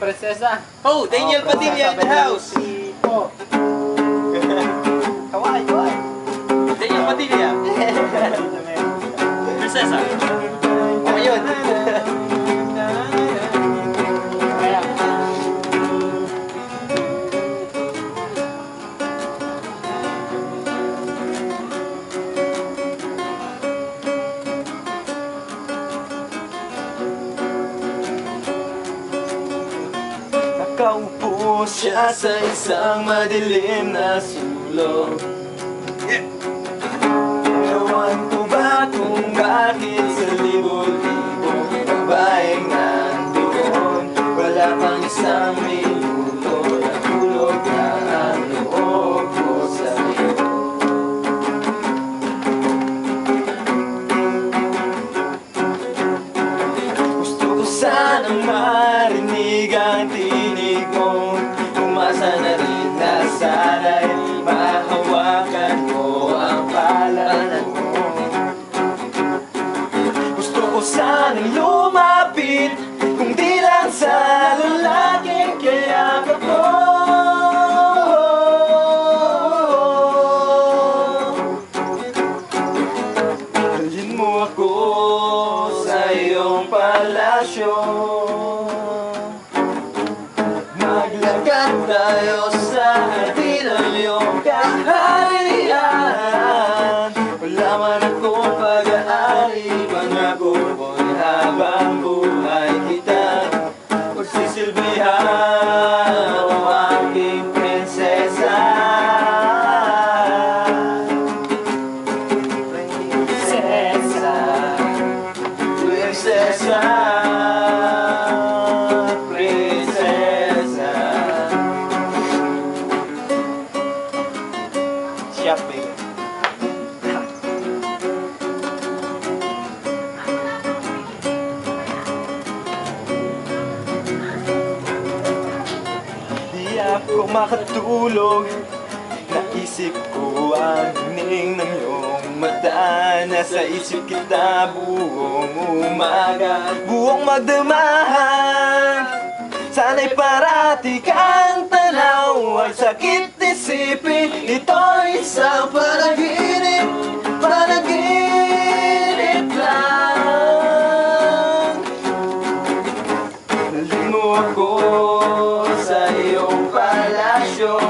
Prinsesa. Oh, Daniel Padilla in the house. Kawai, kawai. Daniel Padilla. Prinsesa. Ako yun. Nakaupo siya sa isang madilim na sulok. Ewan ko ba kung bakit sa libo-libong babaeng nandoon, wala pang isang minuto, nahulog na ang loob ko sa'yo. Gusto ko sanang marinig ang tinig mo, umasa na rin na sana'y mahawakan ko ang palad mo. Gusto ko sanang lumapit, kung di lang sa lalaking kayakap ko. Dalhin mo ako sa iyong palasyo, maglakad tayo sa hardin ng iyong kaharian. Wala man akong pag-aari, pangako ko'y habang buhay kita pagsisilbihan, o aking prinsesa. Prinsesa, prinsesa, prinsesa. Siap, baby. Di ako makatulog, naisip ko ang ning ng iyong mata. Nasa isip kita buong umaga, buong magdamahan. Sana'y parati kang tanaw, ang sakit isipin, ito'y isang panaginip, panaginip lang. Dalhin mo ako sa iyong palasyo,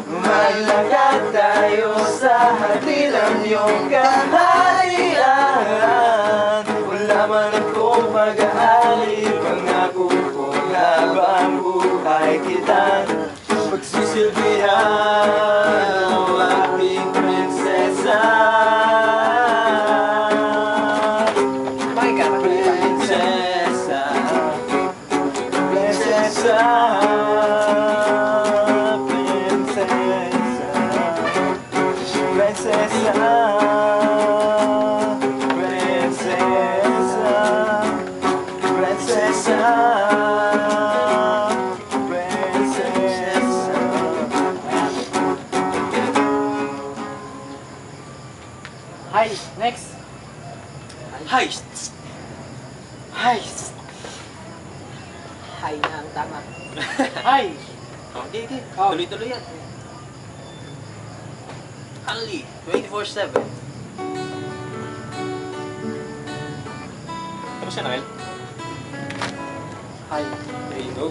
maglakad tayo sa hardin ng iyong kaharian. Wala man akong pag-aari, pangako ko habang buhay kita pagsisilbihan, o aking prinsesa. Prinsesa, prinsesa, prinsesa, prinsesa, prinsesa, prinsesa, Hi, next. Heist. Heist. Hi na ang tama. Hi. Okay, okay. Oh. Tuloy-tuloy yan. Hanli, 24/7. Tapos siya, Noel? Hi. There you go.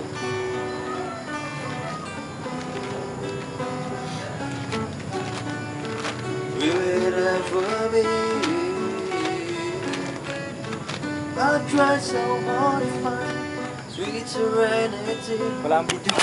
Will it ever be? I'll try so hard to find sweet serenity. Walang video.